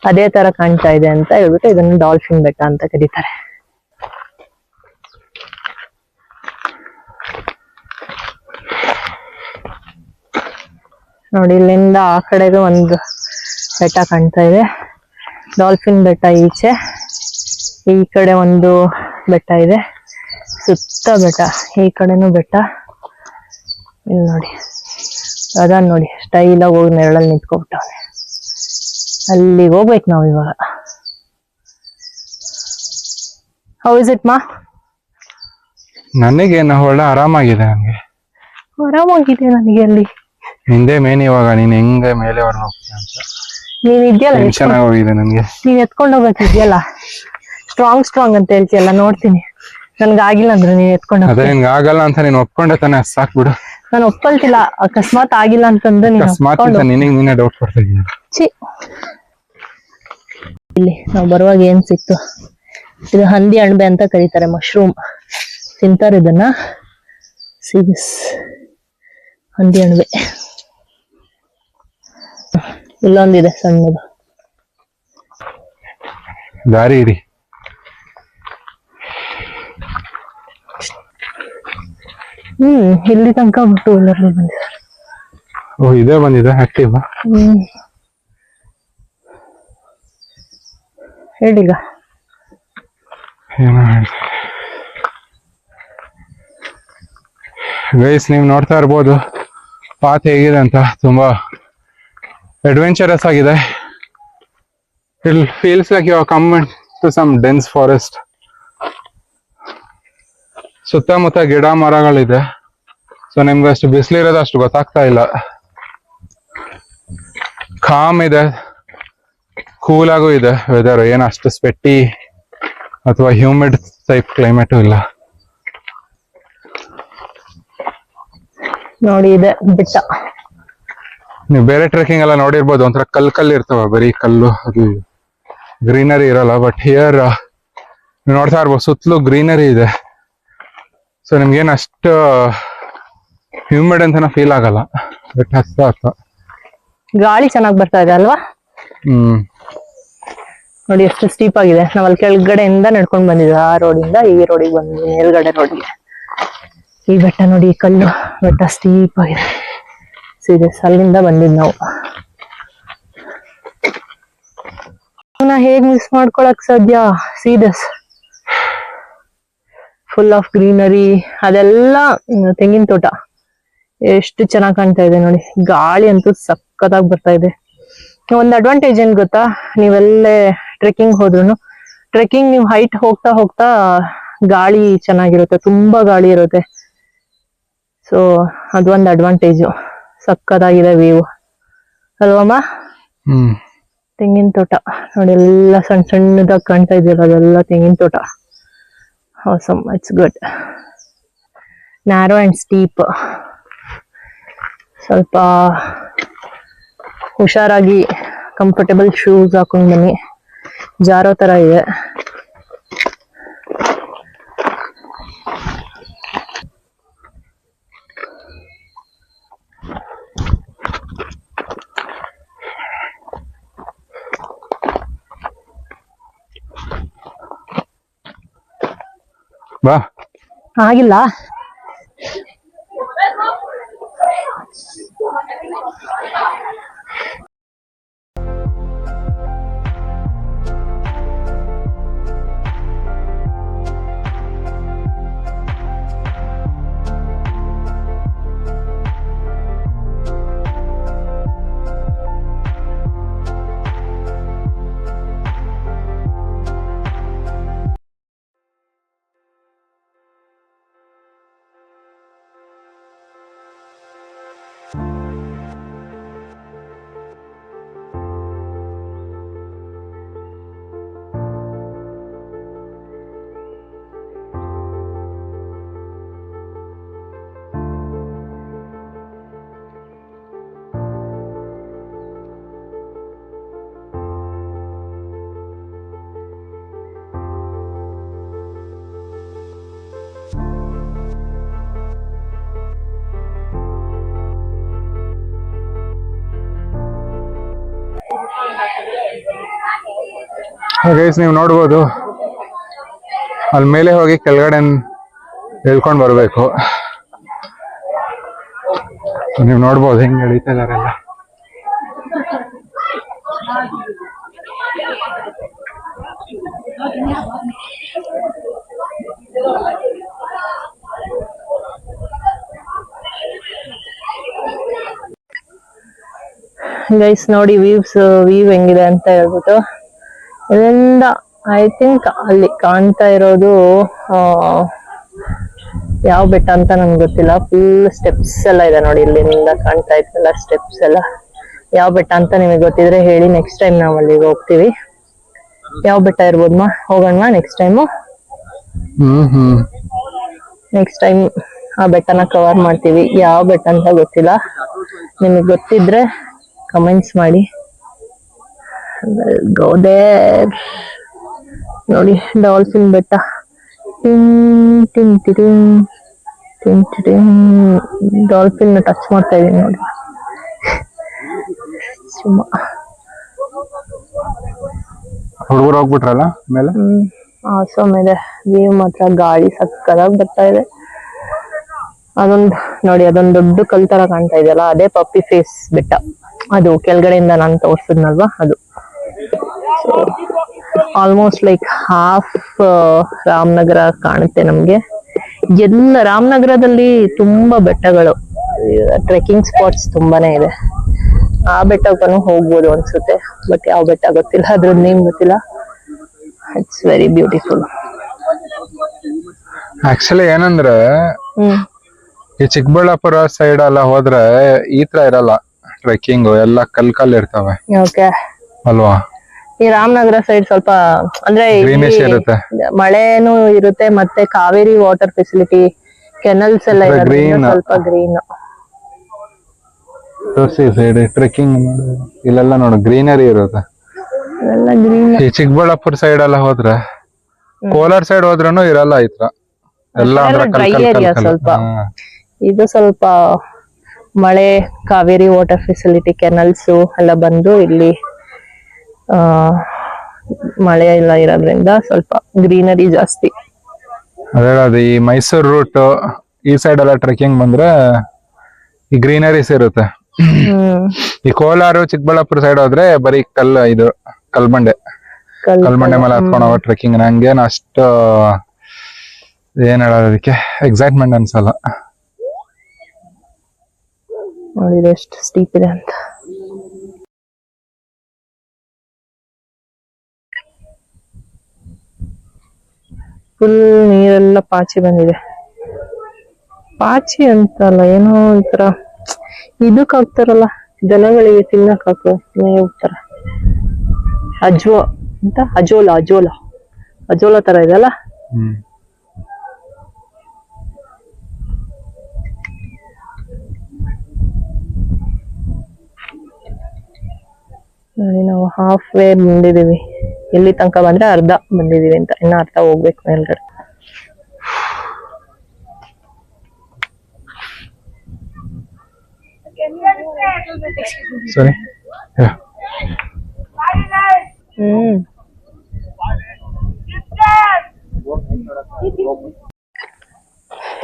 ಅದೇ ತರ ಕಾಣ್ತಾ ಇದೆ ಅಂತ ಹೇಳ್ಬಿಟ್ಟು ಇದನ್ನ ಡಾಲ್ಫಿನ್ ಬೆಟ್ಟ ಅಂತ ಕರೀತಾರೆ. ನೋಡಿ, ಇಲ್ಲಿಂದ ಆ ಕಡೆಗೆ ಒಂದು ಬೆಟ್ಟ ಕಾಣ್ತಾ ಇದೆ, ಡಾಲ್ಫಿನ್ ಬೆಟ್ಟ ಈಚೆ, ಈ ಕಡೆ ಒಂದು ಬೆಟ್ಟ ಇದೆ, ಸುತ್ತ ಬೆಟ್ಟ, ಈ ಕಡೆನೂ ಬೆಟ್ಟ. ಇಲ್ಲಿ ನೋಡಿ, ಅದ ನೋಡಿ ಸ್ಟೈಲಾಗಿ ಹೋಗಿ ನೆರಳಲ್ಲಿ ನಿಂತ್ಕೊಬಿಟ್ಟವನೆ. ಅಲ್ಲಿಗೆ ಹೋಗ್ಬೇಕು ನಾವು ಇವಾಗ. ಹೌ ಇಸ್ ಇಟ್ ಮಾ? ನನಗೆ ಒಳ್ಳೆ ಆರಾಮಾಗಿದೆ, ನನಗೆ ಆರಾಮಾಗಿದೆ ನನಗೆ. ಅಲ್ಲಿ ನಿಂದೆ ಮೇನ್ ಇವಾಗ, ನೀನ್ ಹೆಂಗೆ ಮೇಲೆ ಹೋಗ್ತೀಯ ಅಂತ ನೀನ್ ಇದೆಯಲ್ಲ, ಟೆನ್ಷನ್ ಆಗೋಗಿದೆ ನನಗೆ. ನೀನ್ ಎತ್ಕೊಂಡು ಹೋಗ್ಬೇಕಿದ್ಯಲ್ಲ, ಸ್ಟ್ರಾಂಗ್ ಅಂತ ಹೇಳ್ತೀಯಲ್ಲ, ನೋಡ್ತೀನಿ. ನನ್ಗಾಗಿಲ್ಲ ಅಂದ್ರೆ ನೀನ್ ಎತ್ಕೊಂಡು ಅದೇ ನಿನ್ಗೆ ಆಗಲ್ಲ ಅಂತ ನೀನ್ ಒಪ್ಕೊಂಡೆ ತಾನೆ, ಸಾಕ್ಬಿಡು. ನಾನು ಒಪ್ಪಲ್ತಿಲ್ಲ, ಅಕಸ್ಮಾತ್ ಆಗಿಲ್ಲ ಅಂತಂದ್ರೆ ನೀನೇ ಡೌಟ್ ಕೊಡ್ತಾ ಇದೀನಿ. ಇಲ್ಲಿ ನಾವು ಬರುವಾಗ ಏನ್ ಸಿಕ್ತು? ಇದು ಹಂದಿ ಅಣಬೆ ಅಂತ ಕರೀತಾರೆ, ಮಶ್ರೂಮ್ ತಿಂತಾರೆ ಇದನ್ನ. ಸಿದಿಸ್ ಹಂದಿ ಅಣಬೆ. ಇಲ್ಲೊಂದಿದೆ ಸಣ್ಣದು. ದಾರಿ ಇರಿ. ಇಲ್ಲಿ ತನಕ ಬಿಟ್ಟು ಎಲ್ಲರೂ ಬಂದಿದ್ದಾರೆ. ಓ, ಇದೇ ಬಂದಿದೆ ಆಕ್ಟಿವ್. ಹೇಳಿಗ ಏನೋ ಹೇಳ್ತಾರೆ ಗೈಸ್, ನೀವು ನೋಡ್ತಾ ಇರ್ಬೋದು ಪಾತ್ ಹೇಗಿದೆ ಅಂತ. ತುಂಬಾ ಅಡ್ವೆಂಚರಸ್ ಆಗಿದೆ. It feels like you are coming to some dense forest. ಸುತ್ತಮುತ್ತ ಗಿಡ ಮರಗಳಿದೆ, ಸೊ ನಿಮ್ಗೆ ಅಷ್ಟು ಬಿಸಿಲಿರೋದು ಅಷ್ಟು ಗೊತ್ತಾಗ್ತಾ ಇಲ್ಲ. ಕಾಮ್ ಇದೆ, ಕೂಲ್ ಆಗೂ ಇದೆ ವೆದರ್, ಏನು ಅಷ್ಟು ಸ್ವೆಟ್ಟಿ ಅಥವಾ ಹ್ಯೂಮಿಡ್ ಟೈಪ್ ಕ್ಲೈಮೇಟು ಇಲ್ಲ. ನೋಡಿ, ಇದೆ ಬೆಟ್ಟ. ನೀವು ಬೇರೆ ಟ್ರೆಕ್ಕಿಂಗ್ ಎಲ್ಲ ನೋಡಿರ್ಬೋದು, ಒಂಥರ ಕಲ್ಲು ಇರ್ತಾವ, ಬರೀ ಕಲ್ಲು, ಅದು ಗ್ರೀನರಿ ಇರಲ್ಲ. ಬಟ್ ಹಿಯರ್ ನೀವು ನೋಡ್ತಾ ಇರ್ಬೋದು, ಸುತ್ತಲೂ ಗ್ರೀನರಿ ಇದೆ. ಸೊ ನಿಮ್ಗೇನು ಅಷ್ಟು ಹ್ಯೂಮಿಡ್ ಅಂತಾನ ಫೀಲ್ ಆಗಲ್ಲ. ಬಟ್ ಹತ್ತ ಗಾಳಿ ಚೆನ್ನಾಗಿ ಬರ್ತಾ ಇದೆ ಅಲ್ವಾ? ನೋಡಿ ಎಷ್ಟು ಸ್ಟೀಪ್ ಆಗಿದೆ. ನಾವ್ ಅಲ್ಲಿ ಕೆಳಗಡೆಯಿಂದ ನಡ್ಕೊಂಡ್ ಬಂದಿದ್ವಿ, ಆ ರೋಡಿಂದ ಈ ರೋಡಿಗೆ ಬಂದ್ವಿ, ಮೇಲ್ಗಡೆ ರೋಡಿಗೆ. ಈ ಬೆಟ್ಟ ನೋಡಿ, ಈ ಕಲ್ಲು ಬೆಟ್ಟ ಸ್ಟೀಪ್ ಆಗಿದೆ. ಸೀರಿಯಸ್, ಅಲ್ಲಿಂದ ಬಂದಿದ್ ನಾವು. ಹೇಗ್ ಮಿಸ್ ಮಾಡ್ಕೊಳಕ್ ಸಾಧ್ಯ? ಸೀರಿಯಸ್, ಫುಲ್ ಆಫ್ ಗ್ರೀನರಿ, ಅದೆಲ್ಲ ತೆಂಗಿನ ತೋಟ. ಎಷ್ಟು ಚೆನ್ನಾಗಿ ಕಾಣ್ತಾ ಇದೆ ನೋಡಿ. ಗಾಳಿ ಅಂತೂ ಸಖತ್ತಾಗಿ ಬರ್ತಾ ಇದೆ. ಒಂದ್ ಅಡ್ವಾಂಟೇಜ್ ಏನ್ ಗೊತ್ತಾ? ನೀವೆಲ್ಲೇ ಟ್ರೆಕ್ಕಿಂಗ್ ಹೋದ್ರು, ಟ್ರೆಕ್ಕಿಂಗ್ ನೀವು ಹೈಟ್ ಹೋಗ್ತಾ ಹೋಗ್ತಾ ಗಾಳಿ ಚೆನ್ನಾಗಿರುತ್ತೆ, ತುಂಬಾ ಗಾಳಿ ಇರುತ್ತೆ. ಸೊ ಅದೊಂದು ಅಡ್ವಾಂಟೇಜು. ಸಖತ್ತಾಗಿದೆ ವ್ಯೂ ಅಲ್ವಮ್ಮ? ತೆಂಗಿನ ತೋಟ ನೋಡಿ, ಎಲ್ಲ ಸಣ್ಣ ಸಣ್ಣದಾಗಿ ಕಾಣ್ತಾ ಇದೆಯಲ್ಲ, ಅದೆಲ್ಲ ತೆಂಗಿನ ತೋಟ. Awesome, it's good. Narrow and steep. ಸ್ವಲ್ಪ ಹುಷಾರಾಗಿ ಕಂಫರ್ಟಬಲ್ ಶೂಸ್ ಹಾಕೊಂಡ್ ಬನ್ನಿ, ಜಾರೋ ತರ ಇದೆ. ಬಾ, ಆಗಿಲ್ಲ. ಗೈಸ್ ನೀವು ನೋಡ್ಬೋದು ಅಲ್ಲಿ ಮೇಲೆ ಹೋಗಿ ಕೆಳಗಡೆ ಹೇಳ್ಕೊಂಡ್ ಬರ್ಬೇಕು. ನೀವು ನೋಡ್ಬೋದು ಹೆಂಗ್ ಎಳಿತಾ ಇದಾರೆಲ್ಲ. ಗೈಸ್ ನೋಡಿ ವ್ಯೂ ಹೆಂಗಿದೆ ಅಂತ ಹೇಳ್ಬಿಟ್ಟು ಇದರಿಂದ ಐ ಥಿಂಕ್ ಅಲ್ಲಿ ಕಾಣ್ತಾ ಇರೋದು ಯಾವ ಬೆಟ್ಟ ಅಂತ ನನ್ಗೆ ಗೊತ್ತಿಲ್ಲ. ಫುಲ್ ಸ್ಟೆಪ್ಸ್ ಎಲ್ಲ ಇದೆ ನೋಡಿ, ಇಲ್ಲಿಂದ ಕಾಣ್ತಾ ಇತ್ತಲ್ಲ ಸ್ಟೆಪ್ಸ್ ಎಲ್ಲ. ಯಾವ ಬೆಟ್ಟ ಅಂತ ನಿಮಗೆ ಗೊತ್ತಿದ್ರೆ ಹೇಳಿ, ನೆಕ್ಸ್ಟ್ ಟೈಮ್ ನಾವು ಅಲ್ಲಿಗೆ ಹೋಗ್ತೀವಿ. ಯಾವ ಬೆಟ್ಟ ಇರ್ಬೋದಮ್ಮ, ಹೋಗೋಣ ನೆಕ್ಸ್ಟ್ ಟೈಮು. ನೆಕ್ಸ್ಟ್ ಟೈಮ್ ಆ ಬೆಟ್ಟನ ಕವರ್ ಮಾಡ್ತೀವಿ. ಯಾವ ಬೆಟ್ಟ ಅಂತ ಗೊತ್ತಿಲ್ಲ, ನಿಮಗೆ ಗೊತ್ತಿದ್ರೆ ಕಮೆಂಟ್ಸ್ ಮಾಡಿ. Go there. ನೋಡಿ ಡಾಲ್ಫಿನ್ ಬೆಟ್ಟ. ಡಾಲ್ಫಿನ್ ಟಚ್ ಮಾಡ್ತಾ ಇದೀನಿ ನೋಡಿ. ಹುಡುಗರು ಹೋಗ್ಬಿಟ್ರಲ್ಲ ಮೇಲೆ. ಆಸಮ್ ಇದೆ ವ್ಯೂ ಮಾತ್ರ, ಗಾಳಿ ಸಕ್ಕದಾಗಿ ಬರ್ತಾ ಇದೆ. ಅದೊಂದು ನೋಡಿ, ಅದೊಂದು ದೊಡ್ಡ ಕಲ್ ತರ ಕಾಣ್ತಾ ಇದೆಯಲ್ಲ, ಅದೇ ಪಪ್ಪಿ ಫೇಸ್ ಬೆಟ್ಟ. ಅದು ಕೆಳಗಡೆಯಿಂದ ನಾನು ತೋರ್ಸಿದ್ನಲ್ವಾ ಅದು. ಆಲ್ಮೋಸ್ಟ್ ಲೈಕ್ ಹಾಫ್ ರಾಮನಗರ ಕಾಣುತ್ತೆ ನಮ್ಗೆ. ಎಲ್ಲ ರಾಮನಗರದಲ್ಲಿ ತುಂಬಾ ಬೆಟ್ಟಗಳು, ಟ್ರೆಕ್ಕಿಂಗ್ ಸ್ಪಾಟ್ಸ್ ತುಂಬಾನೇ ಇದೆ. ಆ ಬೆಟ್ಟಕ್ಕೂ ಹೋಗ್ಬೋದು ಅನ್ಸುತ್ತೆ, ಬಟ್ ಯಾವ ಬೆಟ್ಟ ಗೊತ್ತಿಲ್ಲ, ಅದ್ರ ನೇಮ್ ಗೊತ್ತಿಲ್ಲ. It's very beautiful. ಆಕ್ಚುಲಿ ಏನಂದ್ರೆ ಈ ಚಿಕ್ಕಬಳ್ಳಾಪುರ ಸೈಡ್ ಎಲ್ಲ ಹೋದ್ರೆ ಈ ತರ ಇರಲ್ಲ ಟ್ರೆಕ್ಕಿಂಗ್, ಎಲ್ಲ ಕಲ್ ಇರ್ತವೆ. ಓಕೆ ಅಲ್ವಾ? ಈ ರಾಮನಗರ ಸೈಡ್ ಸ್ವಲ್ಪ ಅಂದ್ರೆ ಗ್ರೀನಿಶ್ ಇರುತ್ತೆ, ಮಳೆನೂ ಇರುತ್ತೆ, ಮತ್ತೆ ಕಾವೇರಿ ವಾಟರ್ ಫೆಸಿಲಿಟಿ, ಕೆನಲ್ಸ್ ಎಲ್ಲ ಇರೋದ್ರಿಂದ ಸ್ವಲ್ಪ ಗ್ರೀನ್. ಸೈಡ್ ಟ್ರೆಕ್ಕಿಂಗ್ ಇಲ್ಲೆಲ್ಲ ನೋಡು ಗ್ರೀನರಿ ಇರುತ್ತೆ. ಈ ಚಿಕ್ಕಬಳ್ಳಾಪುರ ಸೈಡ್ ಎಲ್ಲ ಹೋದ್ರೆ, ಕೋಲಾರ ಸೈಡ್ ಹೋದ್ರೂ ಇರಲ್ಲ ಈ ತರ ಎಲ್ಲ. ಡ್ರೈ ಏರಿಯಾ ಸ್ವಲ್ಪ. ಇದು ಸ್ವಲ್ಪ ಮಳೆ, ಕಾವೇರಿ ವಾಟರ್ ಫೆಸಿಲಿಟಿ, ಕೆನಲ್ಸ್ ಎಲ್ಲ ಬಂದು ಇಲ್ಲಿ ಮಳೆ ಎಲ್ಲ ಇರೋದ್ರಿಂದ ಸ್ವಲ್ಪ ಗ್ರೀನರಿ ಜಾಸ್ತಿ. ಅದೇ ಈ ಮೈಸೂರು ರೂಟ್ ಈ ಸೈಡ್ ಎಲ್ಲ ಟ್ರೆಕ್ಕಿಂಗ್ ಬಂದ್ರೆ ಈ ಗ್ರೀನರೀಸ್ ಇರುತ್ತೆ. ಈ ಕೋಲಾರ ಚಿಕ್ಕಬಳ್ಳಾಪುರ ಸೈಡ್ ಹೋದ್ರೆ ಬರೀ ಇದು ಕಲ್ಬಂಡೆ ಮೇಲೆ ಹತ್ಕೊಂಡು ಹೋಗೋ ಟ್ರೆಕ್ಕಿಂಗ್. ನಂಗೇನು ಅಷ್ಟು ಏನ್ ಹೇಳೋದು ಅದಕ್ಕೆ ಎಕ್ಸೈಟ್ಮೆಂಟ್ ಅನ್ಸಲ್ಲ. ನೋಡಿ ಎಷ್ಟು ಸ್ಟೀಪ್ ಇದೆ ಅಂತ. ಫುಲ್ ನೀರೆಲ್ಲ ಪಾಚಿ ಬಂದಿದೆ. ಪಾಚಿ ಅಂತಲ್ಲ, ಏನೋ ಒಂಥರ ಇದಕ್ ಹಾಕ್ತಾರಲ್ಲ ದನಗಳಿಗೆ ತಿನ್ನಕ್ ಹಾಕೋ ಮೇವ್ ತರ, ಅಜೋಲಾ ತರ ಇದೆಲ್ಲ. ನೋಡಿ ನಾವು ಹಾಫ್ ವೇ ಬಂದಿದೀವಿ. ಎಲ್ಲಿ ತನಕ ಬಂದ್ರೆ ಅರ್ಧ ಬಂದಿದೀವಿ ಅಂತ, ಇನ್ನ ಅರ್ಧ ಹೋಗ್ಬೇಕು ಮೇಲ್ಗಡೆ. ಸರಿ.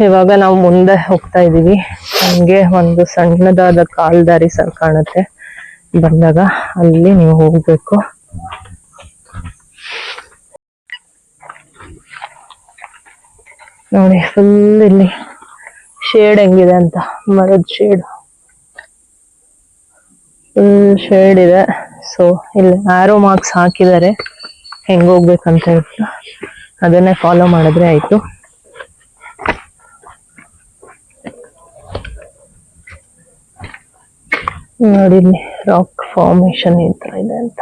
ಇವಾಗ ನಾವು ಮುಂದೆ ಹೋಗ್ತಾ ಇದೀವಿ. ಹಂಗೆ ಒಂದು ಸಣ್ಣದಾದ ಕಾಲ್ದಾರಿ ಸರ್ ಕಾಣುತ್ತೆ ಬಂದಾಗ, ಅಲ್ಲಿ ನೀವು ಹೋಗ್ಬೇಕು. ನೋಡಿ ಫುಲ್ ಇಲ್ಲಿ ಶೇಡ್ ಹೆಂಗಿದೆ ಅಂತ, ಮರದ ಶೇಡ್ ಫುಲ್ ಶೇಡ್ ಇದೆ. ಸೊ ಇಲ್ಲಿ ಆರೋ ಮಾರ್ಕ್ಸ್ ಹಾಕಿದ್ದಾರೆ ಹೆಂಗ್ ಹೋಗ್ಬೇಕಂತ ಹೇಳ್ಬಿಟ್ಟು, ಅದನ್ನೇ ಫಾಲೋ ಮಾಡಿದ್ರೆ ಆಯ್ತು. ನೋಡಿ ಇಲ್ಲಿ ರಾಕ್ ಫಾರ್ಮೇಶನ್ ಈ ತರ ಇದೆ ಅಂತ.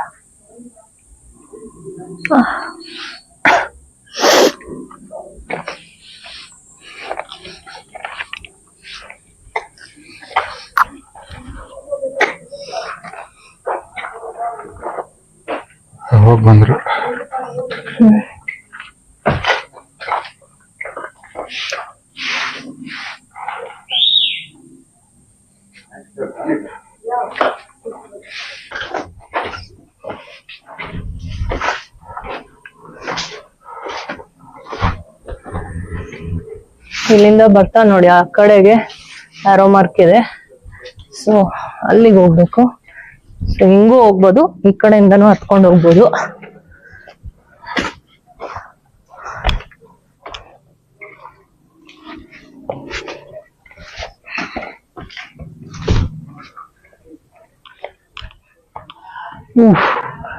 ಹೋಗ್ ಬಂದ್ರು. ಇಲ್ಲಿಂದ ಬರ್ತಾ ನೋಡಿ ಆ ಕಡೆಗೆ ಆರೋ ಮಾರ್ಕ್ ಇದೆ. ಸೊ ಅಲ್ಲಿಗೆ ಹೋಗ್ಬೇಕು. ಸೊ ಹಿಂಗೂ ಹೋಗ್ಬೋದು, ಈ ಕಡೆಯಿಂದನೂ ಹತ್ಕೊಂಡು ಹೋಗ್ಬೋದು.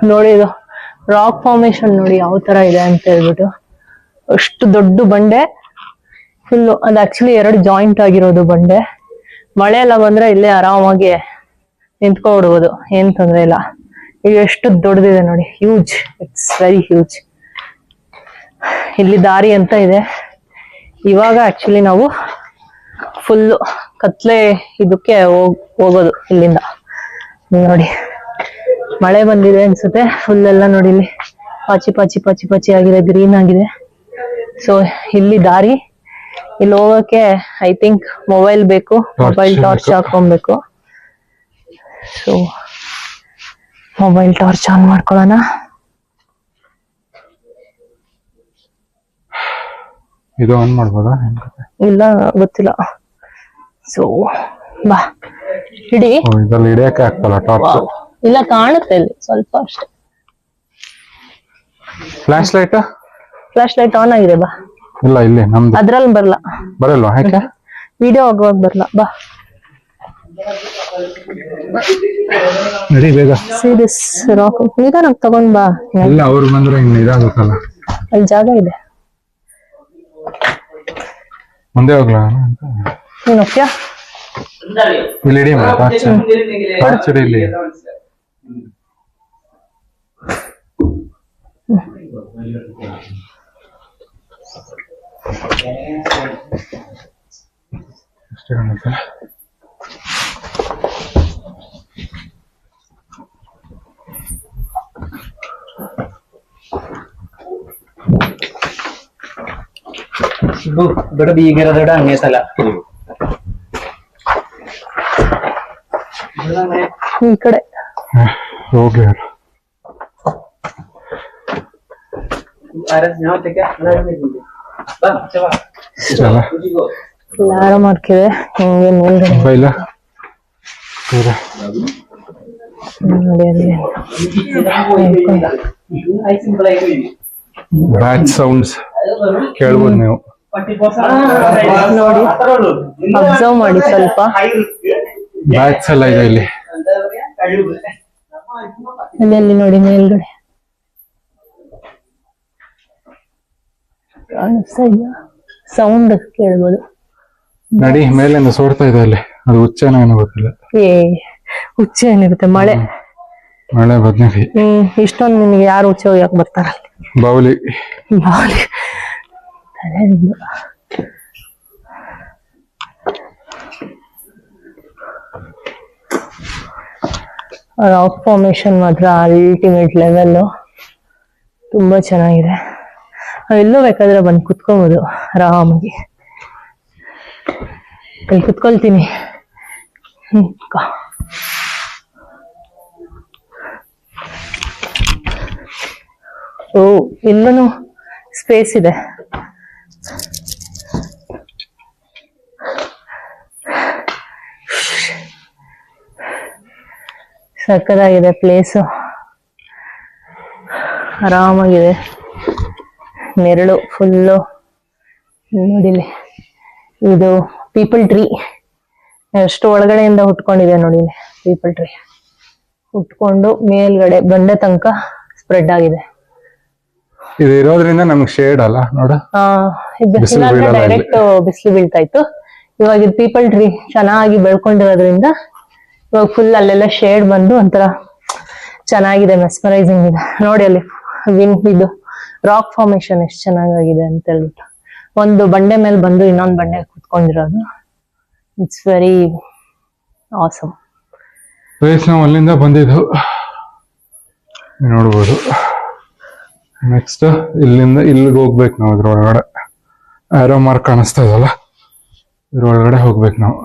ನೋಡಿ ಇದು ರಾಕ್ ಫಾರ್ಮೇಶನ್ ನೋಡಿ ಯಾವ ತರ ಇದೆ ಅಂತ ಹೇಳ್ಬಿಟ್ಟು. ಅಷ್ಟು ದೊಡ್ಡ ಬಂಡೆ ಫುಲ್. ಅದು ಆಕ್ಚುಲಿ 2 ಜಾಯಿಂಟ್ ಆಗಿರೋದು ಬಂಡೆ. ಮಳೆ ಎಲ್ಲ ಬಂದ್ರೆ ಇಲ್ಲೇ ಆರಾಮಾಗಿ ನಿಂತ್ಕೊಬಿಡ್ಬೋದು, ಏನ್ ತೊಂದ್ರೆ ಇಲ್ಲ. ಈಗ ಎಷ್ಟು ದೊಡ್ಡದಿದೆ ನೋಡಿ, ಹ್ಯೂಜ್, ಇಟ್ಸ್ ವೆರಿ ಹ್ಯೂಜ್. ಇಲ್ಲಿ ದಾರಿ ಅಂತ ಇದೆ. ಇವಾಗ ಆಕ್ಚುಲಿ ನಾವು ಫುಲ್ ಕತ್ಲೆ ಇದಕ್ಕೆ ಹೋಗೋದು ಇಲ್ಲಿಂದ. ನೋಡಿ ಮಳೆ ಬಂದಿದೆ ಅನ್ಸುತ್ತೆ, ಫುಲ್ ಎಲ್ಲ ನೋಡಿ ಇಲ್ಲಿ ಪಾಚಿ ಪಾಚಿ ಪಾಚಿ ಪಾಚಿ ಆಗಿದೆ, ಗ್ರೀನ್ ಆಗಿದೆ. ಸೊ ಇಲ್ಲಿ ದಾರಿ, ಇಲ್ಲಿ ಹೋಗಕ್ಕೆ ಐ ಥಿಂಕ್ ಮೊಬೈಲ್ ಬೇಕು, ಮೊಬೈಲ್ ಟಾರ್ಚ್ ಹಾಕೊಬೇಕು. ಸೊ ಮೊಬೈಲ್ ಟಾರ್ಚ್ ಆನ್ ಮಾಡ್ಕೊಳ್ಳೋಣ. ಇದು ಆನ್ ಮಾಡ್ಬೋದಾ? ಇಲ್ಲ ಗೊತ್ತಿಲ್ಲ. ಸೊ ಬಾ ಹಿಡಿ. ಇದ್ರಲ್ಲಿ ಹಿಡಿಯಕ್ಕೆ ಆಗ್ತಲ್ಲ ಟಾರ್ಚ್? ಇಲ್ಲ ಕಾಣುತ್ತೆ ಇಲ್ಲಿ ಸ್ವಲ್ಪ ಅಷ್ಟೇ. Flash light? Flash light on ಆಗಿದೆ ಬಾ. ಇಲ್ಲ ಇಲ್ಲಿ ನಮ್ದು ಅದ್ರಲ್ಲಿ ಬರಲ್ವಾ? ಯಾಕೆ? ವಿಡಿಯೋ ಆಗುವಾಗ ಬರಲ್ಲ ಬಾ. ನಡಿ ಬೇಗ. ಸೀರಿಯಸ್ ರಾಕ್ ನಿಧಾನಕ್ಕೆ ತಗೊಂಡ್ ಬಾ. ಇಲ್ಲ ಅವ್ರು ಬಂದ್ರೆ ಇನ್ನು ಇದಾಗುತ್ತಲ್ಲ. ಅಲ್ಲಿ ಜಾಗ ಇದೆ, ಮುಂದೆ ಹೋಗ್ಲಾ? ನೀನ್ ಹೋಗ್ತೀಯಾ? ಇಲ್ಲಿ ಹಿಡಿ ಟಾರ್ಚ್. ಟಾರ್ಚ್ ಹಿಡಿ ಇಲ್ಲಿ. ಅಷ್ಟೇ ಕಾಣುತ್ತೆ. ದೊಡ್ಡ ಬೀಗಿರ ದೊಡ್ಡ ಹಂಗೇತಲ್ಲ. ಈ ಕಡೆ ಹೋಗ್ಲಿ. ಆರೋ ಮಾಡ್ಕಿದೆ ಹಿಂಗೆ ಮೇಲ್ಗಡೆ ಮೊಬೈಲ್ ನೋಡಿ ಅಲ್ಲಿ ಬ್ಯಾಚ್ ಸೌಂಡ್ಸ್ ಕೇಳ್ಬೋದು ನೀವು. ನೋಡಿ ಅಬ್ಸರ್ವ್ ಮಾಡಿ ಸ್ವಲ್ಪ. ಬ್ಯಾಚ್ ಎಲ್ಲ ಇದೆ ಇಲ್ಲಿ. ಅಲ್ಲಿ ನೋಡಿ ಮೇಲ್ಗಡೆ ಸೌಂಡ್ ಕೇಳ್ಬೋದು. ನಡಿ ಮೇಲಿಂದ ಸೋರ್ತಾ ಇದೆ ಅಲ್ಲಿ. ಅದು ಹುಚ್ಚೇನೋ ಏನೋ ಗೊತ್ತಿಲ್ಲ. ಹುಚ್ಚೆ ಏನಿರುತ್ತೆ, ಮಳೆ ಬದ್ನಿಕಾಯಿ. ಇಷ್ಟೊಂದು ನಿನಗೆ ಯಾರು ಹುಚ್ಚೆ ಹೋಗ್ಯಾಕ ಬರ್ತಾರ? ಬಾವುಲಿ ರಾಕ್ ಫಾರ್ಮೇಶನ್ ಮಾತ್ರ ಅಲ್ಟಿಮೇಟ್ ಲೆವೆಲ್, ತುಂಬಾ ಚೆನ್ನಾಗಿದೆ. ಎಲ್ಲೋ ಬೇಕಾದ್ರೆ ಬಂದು ಕುತ್ಕೋಬಹುದು ಆರಾಮಾಗಿ. ಇಲ್ಲಿ ಕುತ್ಕೊಳ್ತೀನಿ. ಓ ಇಲ್ಲೂ ಸ್ಪೇಸ್ ಇದೆ. ಸಕ್ಕದಾಗಿದೆ ಪ್ಲೇಸು, ಆರಾಮಾಗಿದೆ. ನೆರಳು ಫುಲ್ಲು ನೋಡಿಲಿ. ಇದು ಪೀಪಲ್ ಟ್ರೀ ಎಷ್ಟು ಒಳಗಡೆಯಿಂದ ಹುಟ್ಕೊಂಡಿದೆ ನೋಡಿ. ಪೀಪಲ್ ಟ್ರೀ ಹುಟ್ಕೊಂಡು ಮೇಲ್ಗಡೆ ಬಂಡೆ ತನಕ ಸ್ಪ್ರೆಡ್ ಆಗಿದೆ. ಇದು ಇರೋದ್ರಿಂದ ನಮ್ಗೆ ಶೇಡ್ ಅಲ್ಲ ನೋಡ. ಡೈರೆಕ್ಟ್ ಬಿಸಿಲು ಬೀಳ್ತಾ ಇತ್ತು. ಇವಾಗ ಇದು ಪೀಪಲ್ ಟ್ರೀ ಚೆನ್ನಾಗಿ ಬೆಳ್ಕೊಂಡಿರೋದ್ರಿಂದ ಇವಾಗ ಫುಲ್ ಅಲ್ಲೆಲ್ಲ ಶೇಡ್ ಬಂದು ಒಂಥರ ಚೆನ್ನಾಗಿದೆ, ಮೆಸ್ಮರೈಸಿಂಗ್ ಇದೆ. ನೋಡಿ ಅಲ್ಲಿ ಇದು ರಾಕ್ ಫಾರ್ಮೇಶನ್ ಎಷ್ಟು ಚೆನ್ನಾಗಿದೆ ಅಂತ ಹೇಳ್ಬಿಟ್ಟು. ಒಂದು ಬಂಡೆ ಮೇಲೆ ಬಂದು ಇನ್ನೊಂದು ಬಂಡೆ ಕುತ್ಕೊಂಡಿರೋದು. It's very awesome. ನಾವು ಅಲ್ಲಿಂದ ಬಂದಿದ್ದು ನೋಡ್ಬೋದು. ನೆಕ್ಸ್ಟ್ ಇಲ್ಲಿಂದ ಇಲ್ಲಿಗೆ ಹೋಗ್ಬೇಕು ನಾವು. ಇದ್ರೊಳಗಡೆ ಆರೋ ಮಾರ್ಕ್ ಕಾಣಿಸ್ತಾ ಇದಲ್ಲ, ಇದ್ರೊಳಗಡೆ ಹೋಗ್ಬೇಕು ನಾವು.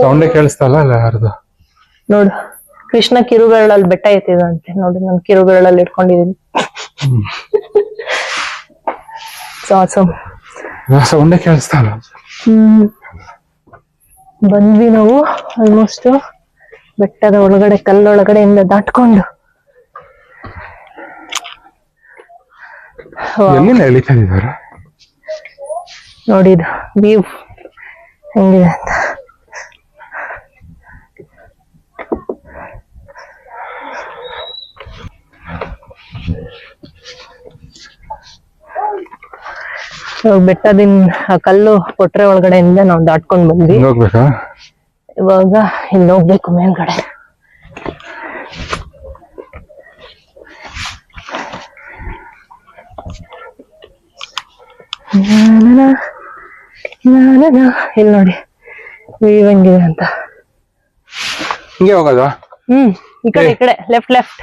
ಸೌಂಡೇ ಕೇಳಿಸ್ತಲ್ಲ ಅಲ್ಲ ಯಾರ್ದು? ನೋಡು ಕೃಷ್ಣ ಕಿರುಗಳಲ್ಲಿ ಬೆಟ್ಟ ಎತ್ತಿದಂತೆ. ನೋಡಿ ನಾನು ಕಿರುಗಳಲ್ಲಿ ಇಟ್ಕೊಂಡಿದ್ದೀನಿ. ಆಸಮ್. ಸೌಂಡೇ ಕೇಳಿಸ್ತಾ ಇಲ್ಲ. ಬಂದ್ವಿ ನಾವು ಆಲ್ಮೋಸ್ಟ್ ಬೆಟ್ಟದ ಒಳಗಡೆ, ಕಲ್ಲೊಳಗಡೆಯಿಂದ ದಾಟ್ಕೊಂಡು. ಎಲ್ಲಿಂದ ಎಳಿತಾ ಇದ್ದಾರೆ ನೋಡಿದು ವ್ಯೂ ಹೆಂಗಿದೆ ಅಂತ. ಬೆಟ್ಟದಿನ್ ಕಲ್ಲು ಕೊಟ್ರೆ ಒಳಗಡೆಯಿಂದ ನಾವು ದಾಟ್ಕೊಂಡ್ ಬಂದ್ವಿ. ಹೋಗ್ಬೇಕಾ? ಇವಾಗ ಇಲ್ಲಿ ಹೋಗ್ಬೇಕು ಮೇಲ್ಗಡೆ. ಇಲ್ಲಿ ನೋಡಿ ವ್ಯೂ ಹೆಂಗಿದೆ ಅಂತ. ಹಿಂಗೆ ಹೋಗೋದು? ಈ ಕಡೆ ಈ ಕಡೆ ಲೆಫ್ಟ್ ಲೆಫ್ಟ್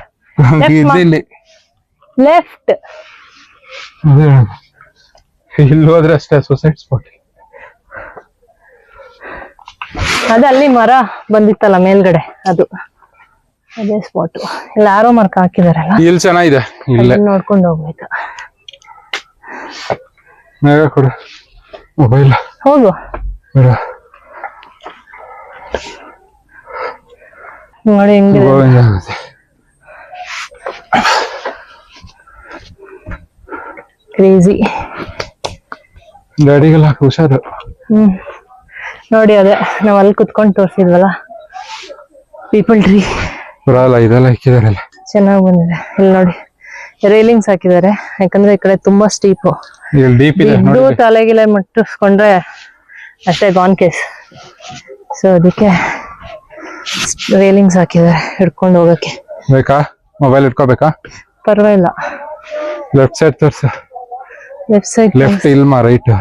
ಇಲ್ಲಿ ಲೆಫ್ಟ್. ಇಲ್ಲಿ ಹೋದ್ರೆ ಅಷ್ಟೇ ಸೂಸೈಡ್ ಸ್ಪಾಟ್. ಅದೇ ಅಲ್ಲಿ ಮರ ಬಂದಿತ್ತಲ್ಲ ಮೇಲ್ಗಡೆ, ಅದು ಅದೇ ಸ್ಪಾಟ್. ಇಲ್ಲಿ ಆರೋ ಮಾರ್ಕ್ ಹಾಕಿದಾರಲ್ಲ, ಇಲ್ಲಿ ಚೆನ್ನಾಗಿದೆ. ಇಲ್ಲೇ ನೋಡ್ಕೊಂಡು ಹೋಗ್ಬೇಕು. ಬೇಗ ಕೊಡು ಮೊಬೈಲ್. ಹೋಗು. ನೋಡಿ ಹೆಂಗಿದೆ. ಕ್ರೇಜಿ. ಗಾಡಿಗೆಲ್ಲ ಹುಷಾರು. ನೋಡಿ ಅದೇ ನಾವ್ ಅಲ್ಲಿ ಕುತ್ಕೊಂಡು ತೋರ್ಸಿದ್ವಲ್ಲ, ಪೀಪಲ್ ಟ್ರೀ ಬರಲ್ಲ, ಇದೆಲ್ಲ ಇಕ್ಕಿದಾರಲ್ಲ, ಚೆನ್ನಾಗ್ ಬಂದಿದೆ. ಇಲ್ಲಿ ನೋಡಿ ರೈಲಿಂಗ್ಸ್ ಹಾಕಿದ್ದಾರೆ, ಯಾಕಂದ್ರೆ ಈ ಕಡೆ ತುಂಬಾ ಸ್ಟೀಪು. ಡೀಪ್ ಇದೆ. ಇದು ತಲೆಗಿಲೆ ಮುಟ್ಟಿಸ್ಕೊಂಡ್ರೆ ಅಷ್ಟೇ ಗಾನ್ ಕೇಸ್. ಸೊ ಅದಕ್ಕೆ ರೈಲಿಂಗ್ಸ್ ಹಾಕಿದ್ದಾರೆ ಹಿಡ್ಕೊಂಡು ಹೋಗಕ್ಕೆ. ಬೇಕಾ ಮೊಬೈಲ್ ಇಟ್ಕೋಬೇಕಾ? ಪರವಾಗಿಲ್ಲ. ಲೆಫ್ಟ್ ಸೈಡ್ ತೋರ್ಸ. ಲೆಫ್ಟ್ ಸೈಡ್, ಲೆಫ್ಟ್ ಇಲ್ಮಾ ರೈಟ್?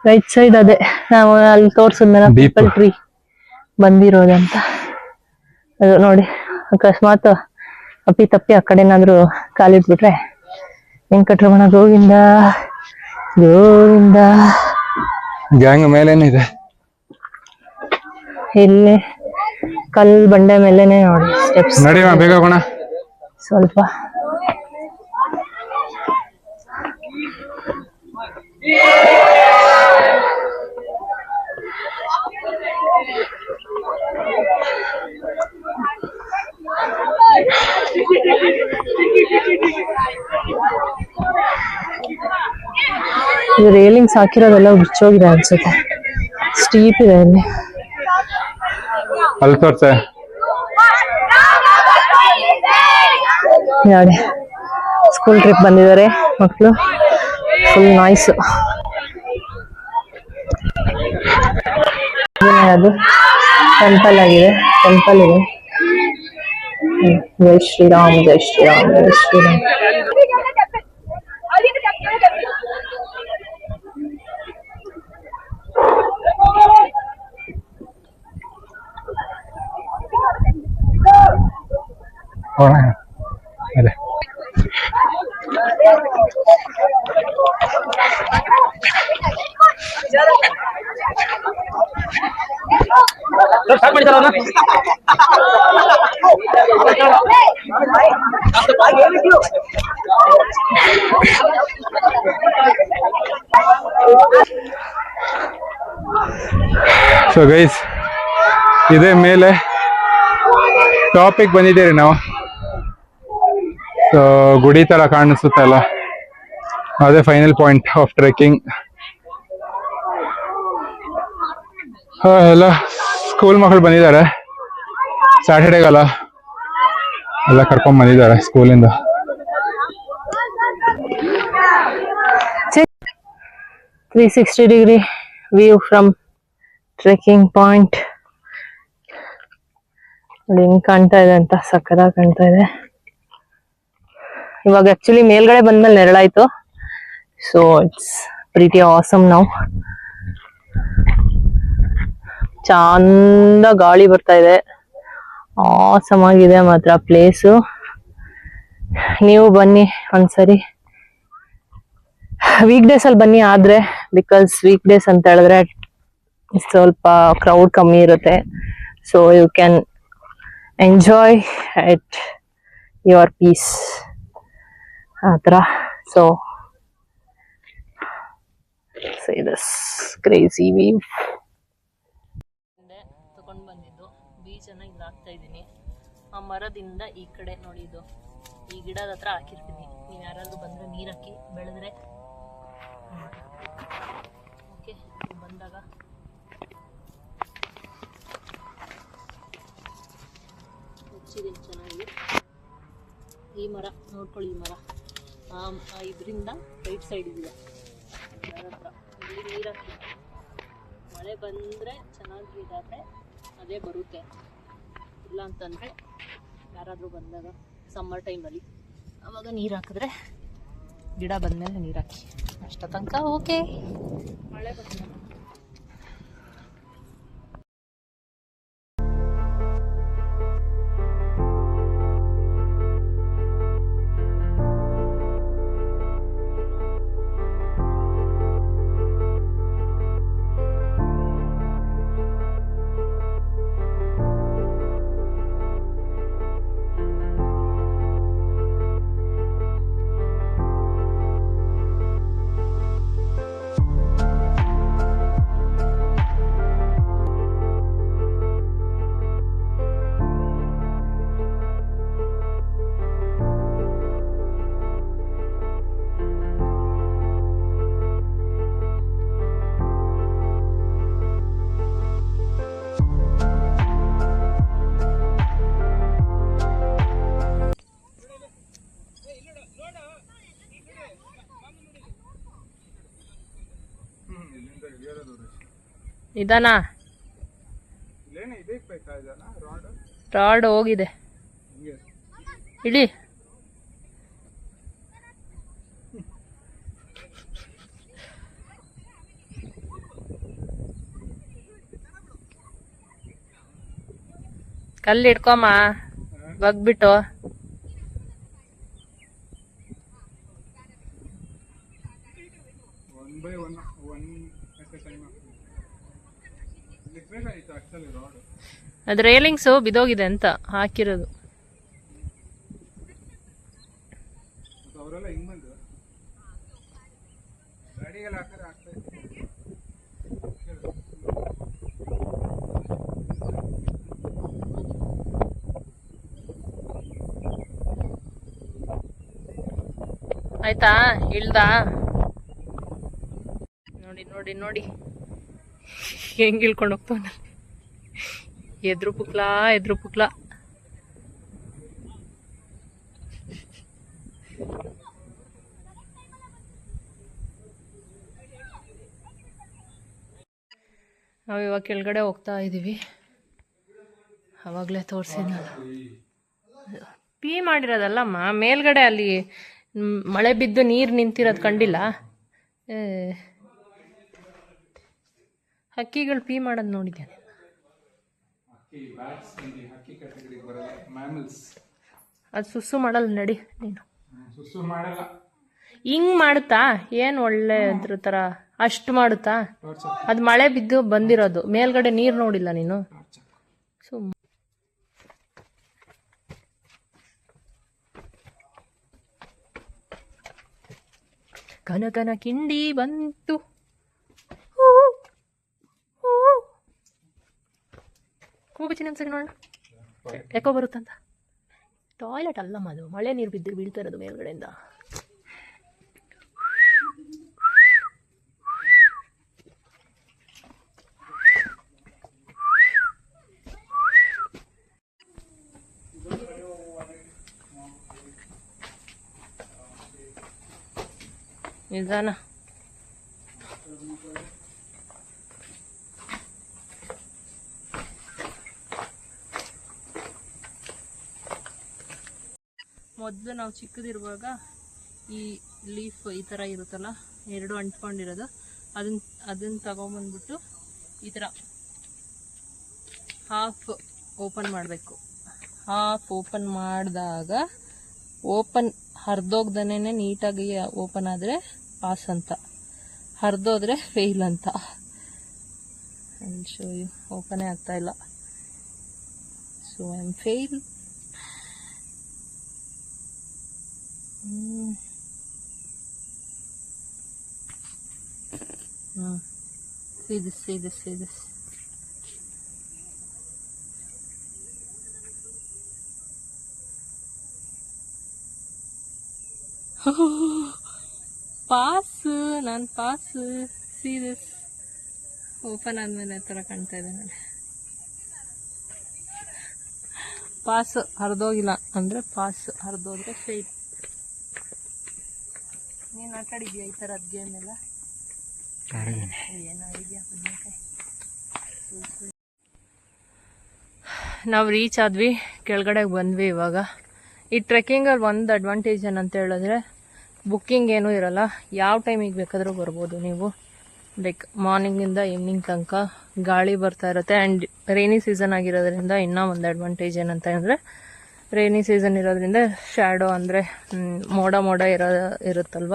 Right side. ಅದೇ ನಾವು ಅಲ್ಲಿ ತೋರ್ಸಿದ್ಮೇಲೆ ಪೀಪಲ್ ಟ್ರೀ ಬಂದಿರೋದಂತ. ಅದು ನೋಡಿ, ಅಕಸ್ಮಾತ್ ಅಪ್ಪಿ ತಪ್ಪಿ ಆ ಕಡೆ ಏನಾದ್ರು ಕಾಲಿಟ್ಬಿಟ್ರೆ ವೆಂಕಟರಮಣ ಗೋವಿಂದ ಗೋವಿಂದ. ಗ್ಯಾಂಗ್ ಮೇಲೇನಿದೆ? ಇಲ್ಲಿ ಕಲ್ ಬಂಡೆ ಮೇಲೆನೆ ನೋಡಿ ಸ್ಟೆಪ್ಸ್. ನಡಿ ಬೇಗ ಹೋಗೋಣ. ಸ್ವಲ್ಪ ರೇಲಿಂಗ್ಸ್ ಹಾಕಿರೋದೆಲ್ಲ ಬಿಚ್ಚೋಗಿದೆ ಅನ್ಸುತ್ತೆ. ಸ್ಟೀಪ್ ಇದೆ ಇಲ್ಲಿ. ಅಲ್ಲಿ ತೋರ್ಸ. ನೋಡಿ ಸ್ಕೂಲ್ ಟ್ರಿಪ್ ಬಂದಿದ್ದಾರೆ ಮಕ್ಕಳು. Full noise. ಅದು ಟೆಂಪಲ್ ಆಗಿದೆ, ಟೆಂಪಲ್ ಇದೆ. ಜೈ ಶ್ರೀರಾಮ್, ಜೈ ಶ್ರೀರಾಮ್, ಜೈ ಶ್ರೀರಾಮ್. ಅದೇ ಸೊ ಗೈಸ್, ಇದೇ ಮೇಲೆ ಟಾಪಿಕ್ ಬಂದಿದ್ದೀರಿ ನಾವು. ಸೊ ಗುಡಿ ತರ ಕಾಣಿಸುತ್ತಲ್ಲ, ಅದೇ ಫೈನಲ್ ಪಾಯಿಂಟ್ ಆಫ್ ಟ್ರೆಕ್ಕಿಂಗ್. ಎಲ್ಲ ಸ್ಕೂಲ್ ಮಕ್ಕಳು ಬಂದಿದ್ದಾರೆ, ಸ್ಯಾಟರ್ಡೇಗಲ್ಲ ಎಲ್ಲ ಕರ್ಕೊಂಡ್ ಬಂದಿದ್ದಾರೆ ಸ್ಕೂಲಿಂದ. 360 ವ್ಯೂ ಫ್ರಮ್ ಟ್ರೆಕ್ಕಿಂಗ್ ಪಾಯಿಂಟ್. ನೋಡಿ ಹಿಂಗ್ ಕಾಣ್ತಾ ಇದೆ ಅಂತ, ಸಕ್ಕದಾಗಿ ಕಾಣ್ತಾ ಇದೆ. ಇವಾಗ ಆಕ್ಚುಲಿ ಮೇಲ್ಗಡೆ ಬಂದ್ಮೇಲೆ ನೆರಳಾಯ್ತು. ಸೊ ಇಟ್ಸ್ ಪ್ರಿಟಿ ಆಸಮ್ ನಾವು. ಚಂದ ಗಾಳಿ ಬರ್ತಾ ಇದೆ, ಆಸಮ್ ಆಗಿದೆ ಮಾತ್ರ ಪ್ಲೇಸು. ನೀವು ಬನ್ನಿ ಒಂದ್ಸರಿ, ವೀಕ್ ಡೇಸ್ ಅಲ್ಲಿ ಬನ್ನಿ. ಆದ್ರೆ ಬಿಕಾಸ್ ವೀಕ್ ಡೇಸ್ ಅಂತ ಹೇಳಿದ್ರೆ ಸ್ವಲ್ಪ ಕ್ರೌಡ್ ಕಮ್ಮಿ ಇರುತ್ತೆ. So you can enjoy at your peace. ಆ ಥರ. ಸೊ ದಿಸ್ ಕ್ರೇಜಿ ವೀವ್ ತಗೊಂಡು ಬಂದಿದ್ದು ಬೀಜನ ಇಲ್ಲಿ ಹಾಕ್ತಾ ಇದ್ದೀನಿ. ಆ ಮರದಿಂದ ಈ ಕಡೆ ನೋಡಿ, ಇದು ಈ ಗಿಡದ ಹತ್ರ ಹಾಕಿರ್ತೀನಿ. ನೀವು ಯಾರಾದ್ರೂ ಬಂದರೆ ನೀರು ಹಾಕಿ ಬೆಳೆದ್ರೆ ಓಕೆ. ಬಂದಾಗ ಹೆಚ್ಚಿದ್ದೀನಿ ಚೆನ್ನಾಗಿ. ಈ ಮರ ನೋಡ್ಕೊಳ್ಳಿ, ಈ ಮರ ಇದರಿಂದ ರೈಟ್ ಸೈಡ್ ಇದೆ ಮರದ ಹತ್ರ. ಇಲ್ಲಿ ನೀರು ಹಾಕಿ ಮಳೆ ಬಂದರೆ ಚೆನ್ನಾಗಿ ಇದಾದರೆ ಅದೇ ಬರುತ್ತೆ. ಇಲ್ಲ ಅಂತಂದರೆ ಯಾರಾದರೂ ಬಂದಾಗ ಸಮ್ಮರ್ ಟೈಮಲ್ಲಿ ಆವಾಗ ನೀರು ಹಾಕಿದ್ರೆ ಗಿಡ ಬಂದಮೇಲೆ ನೀರು ಹಾಕಿ ಅಷ್ಟ ತನಕ ಓಕೆ. ಮಳೆ ಬಂದಾಗ ನಿಧಾನ. ರಾಡ್ ಹೋಗಿದೆ, ಇಳಿ. ಕಲ್ಲು ಹಿಡ್ಕೊಮ್ಮ ಬಗ್ಬಿಟ್ಟು. ಅದು ರೇಲಿಂಗ್ಸು ಬಿದೋಗಿದೆ ಅಂತ ಹಾಕಿರೋದು. ಆಯ್ತಾ, ಇಳ್ದ ನೋಡಿ ನೋಡಿ ನೋಡಿ ಹೆಂಗ್ ಇಳ್ಕೊಂಡು ಹೋಗ್ತಾವ. ಎದ್ರು ಪುಕ್ಲಾ ಎದ್ರು ಪುಕ್ಲಾ. ನಾವು ಇವಾಗ ಕೆಳಗಡೆ ಹೋಗ್ತಾ ಇದ್ದೀವಿ. ಅವಾಗಲೇ ತೋರಿಸಿದ್ನಲ್ಲ, ಪೀ ಮಾಡಿರೋದಲ್ಲಮ್ಮ, ಮೇಲ್ಗಡೆ ಅಲ್ಲಿ ಮಳೆ ಬಿದ್ದು ನೀರು ನಿಂತಿರೋದು ಕಂಡಿಲ್ಲ. ಹಕ್ಕಿಗಳು ಪೀ ಮಾಡೋದು ನೋಡಿದ್ದೇನೆ. ಅದು ಸುಸ್ಸು ಮಾಡಲ್ಲ ನಡಿ ನೀನು. ಹಿಂಗ್ ಮಾಡುತ್ತಾ ಏನು ಒಳ್ಳೆ ಅದ್ರ ಥರ ಅಷ್ಟು ಮಾಡುತ್ತಾ? ಅದು ಮಳೆ ಬಿದ್ದು ಬಂದಿರೋದು, ಮೇಲ್ಗಡೆ ನೀರು ನೋಡಿಲ್ಲ ನೀನು. ಸುಮ್ಮ ಕನಕನ ಕಿಂಡಿ ಬಂತು. ಕೂಗುಚಿನ ಅನ್ಸಕ್ಕೆ ನೋಡೋಣ ಯಾಕೋ ಬರುತ್ತಂತ. ಟಾಯ್ಲೆಟ್ ಅಲ್ಲಮ್ಮ ಅದು, ಮಳೆ ನೀರು ಬಿದ್ದು ಬೀಳ್ತಾ ಇರೋದು ಮೇಲ್ಗಡೆಯಿಂದ. ನಿಧಾನ. ಮೊದಲು ನಾವು ಚಿಕ್ಕದಿರುವಾಗ ಈ ಲೀಫ್ ಈ ಥರ ಇರುತ್ತಲ್ಲ, ಎರಡು ಅಂಟ್ಕೊಂಡಿರೋದು, ಅದನ್ನ ತಗೊಂಬಂದ್ಬಿಟ್ಟು ಈ ಥರ ಹಾಫ್ ಓಪನ್ ಮಾಡಬೇಕು. ಹಾಫ್ ಓಪನ್ ಮಾಡಿದಾಗ ಓಪನ್ ಹರಿದೋಗ್ದನೇ ನೀಟಾಗಿ ಓಪನ್ ಆದರೆ ಪಾಸ್ ಅಂತ, ಹರಿದೋದ್ರೆ ಫೇಲ್ ಅಂತ. ಶೋ ಯು, ಓಪನೇ ಆಗ್ತಾ ಇಲ್ಲ. So I am fail. See this, see this, see this. Pass, ನಾನು ಪಾಸು. See this. ಓಪನ್ ಆದ್ಮೇಲೆ ಆ ಥರ ಕಾಣ್ತಾ ಇದೆ ನೋಡಿ. ಪಾಸು ಹರಿದೋಗಿಲ್ಲ ಅಂದರೆ ಪಾಸು ಹರಿದೋದ್ರೆ ಫೇಲ್. ನೀನು ಆಟ ಆಡಿದ್ಯಾ ಈ ಥರದ್ದು ಗೇಮ್ ಎಲ್ಲ? ಏನು ಆಡಿದ್ಯಾ? ನಾವು ರೀಚ್ ಆದ್ವಿ, ಕೆಳಗಡೆಗೆ ಬಂದ್ವಿ ಇವಾಗ. ಈ ಟ್ರೆಕ್ಕಿಂಗಲ್ಲಿ ಒಂದು ಅಡ್ವಾಂಟೇಜ್ ಏನಂತ ಹೇಳಿದ್ರೆ ಬುಕ್ಕಿಂಗ್ ಏನೂ ಇರಲ್ಲ, ಯಾವ ಟೈಮಿಗೆ ಬೇಕಾದರೂ ಬರ್ಬೋದು ನೀವು. ಲೈಕ್ ಮಾರ್ನಿಂಗಿಂದ ಈವ್ನಿಂಗ್ ತನಕ ಗಾಳಿ ಬರ್ತಾ ಇರುತ್ತೆ. ಆ್ಯಂಡ್ ರೈನಿ ಸೀಸನ್ ಆಗಿರೋದ್ರಿಂದ ಇನ್ನೂ ಒಂದು ಅಡ್ವಾಂಟೇಜ್ ಏನಂತ ಹೇಳಿದ್ರೆ ರೈನಿ ಸೀಸನ್ ಇರೋದ್ರಿಂದ ಶ್ಯಾಡೋ ಅಂದರೆ ಮೋಡ ಇರುತ್ತಲ್ವ.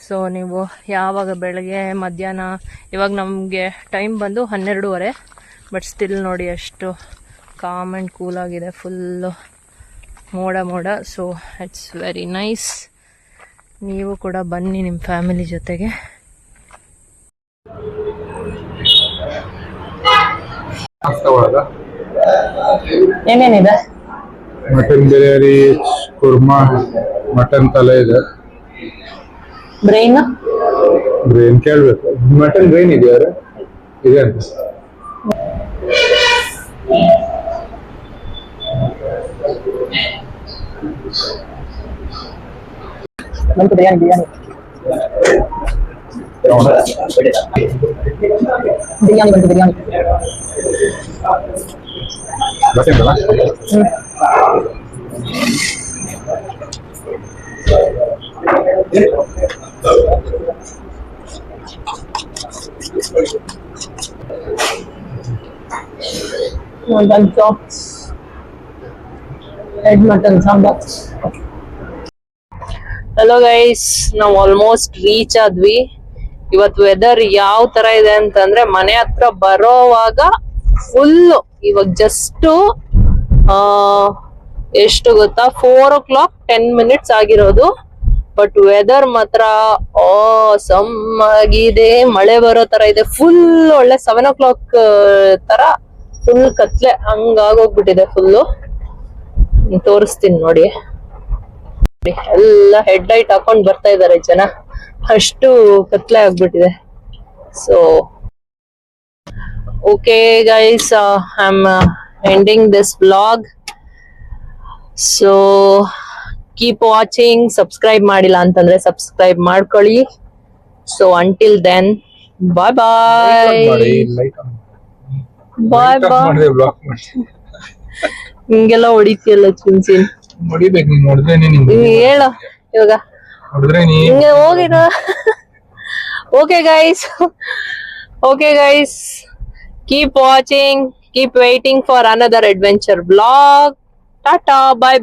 ಸೊ ನೀವು ಯಾವಾಗ ಬೆಳಗ್ಗೆ ಮಧ್ಯಾಹ್ನ, ಇವಾಗ ನಮಗೆ ಟೈಮ್ ಬಂದು 12:30, ಬಟ್ ಸ್ಟಿಲ್ ನೋಡಿ ಎಷ್ಟು ಕಾಮ್ ಆ್ಯಂಡ್ ಕೂಲ್ ಆಗಿದೆ, ಫುಲ್ಲು ಮೋಡ. So it's very nice. ನೀವು ಕೂಡ ಬನ್ನಿ ನಿಮ್ಮ ಫ್ಯಾಮಿಲಿ ಜೊತೆಗೆ. ಏನೇನಿದೆ? ಮಟನ್ ಬಿರಿಯಾನಿ, ಕುರ್ಮಾ, ಮಟನ್ ತಲೆ ಇದೆ. ಬ್ರೈನ್ ಕೇಳ್ಬೇಕು. ಮಟನ್ ಬ್ರೈನ್ ಇದೆಯಾ? ಇದೆ ಅಂತ. Biryani mutton sambar. Hello guys, ನಾವು ಆಲ್ಮೋಸ್ಟ್ ರೀಚ್ ಆದ್ವಿ. ಇವತ್ತು ವೆದರ್ ಯಾವ ತರ ಇದೆ ಅಂತಂದ್ರೆ ಮನೆ ಹತ್ರ ಬರೋವಾಗ ಫುಲ್ಲು, ಇವಾಗ ಜಸ್ಟ್ ಎಷ್ಟು ಗೊತ್ತಾ, 4:10 ಆಗಿರೋದು. ಬಟ್ ವೆದರ್ ಮಾತ್ರ ಆಸಮ್ ಆಗಿದೆ, ಮಳೆ ಬರೋ ತರ ಇದೆ. ಫುಲ್ ಒಳ್ಳೆ 7 o'clock ತರ ಫುಲ್ ಕತ್ಲೆ ಹಂಗಾಗೋಗ್ಬಿಟ್ಟಿದೆ ಫುಲ್ಲು. ತೋರಿಸ್ತೀನಿ ನೋಡಿ. ಎಲ್ಲ ಹೆಡ್ ಲೈಟ್ ಹಾಕೊಂಡ್ ಬರ್ತಾ ಇದಾರೆ ಜನ, ಅಷ್ಟು ಕತ್ಲೆ ಆಗ್ಬಿಟ್ಟಿದೆ. So okay guys, I am ending this vlog. So keep watching. Subscribe ಮಾಡಿಲ್ಲ ಅಂತಂದ್ರೆ ಸಬ್ಸ್ಕ್ರೈಬ್ ಮಾಡ್ಕೊಳ್ಳಿ. ಸೊ ಅಂಟಿಲ್ ದೆನ್, ಬಾಯ್ ಹಿಂಗೆಲ್ಲ ಹೊಡಿತಿಯಲ್ಲ ಚಿನ್ಸಿನ್. ಹೇಳು ಇವಾಗ ಹಿಂಗೆ ಹೋಗಿರ. Okay guys, keep watching, keep waiting for another adventure vlog. Tata, bye.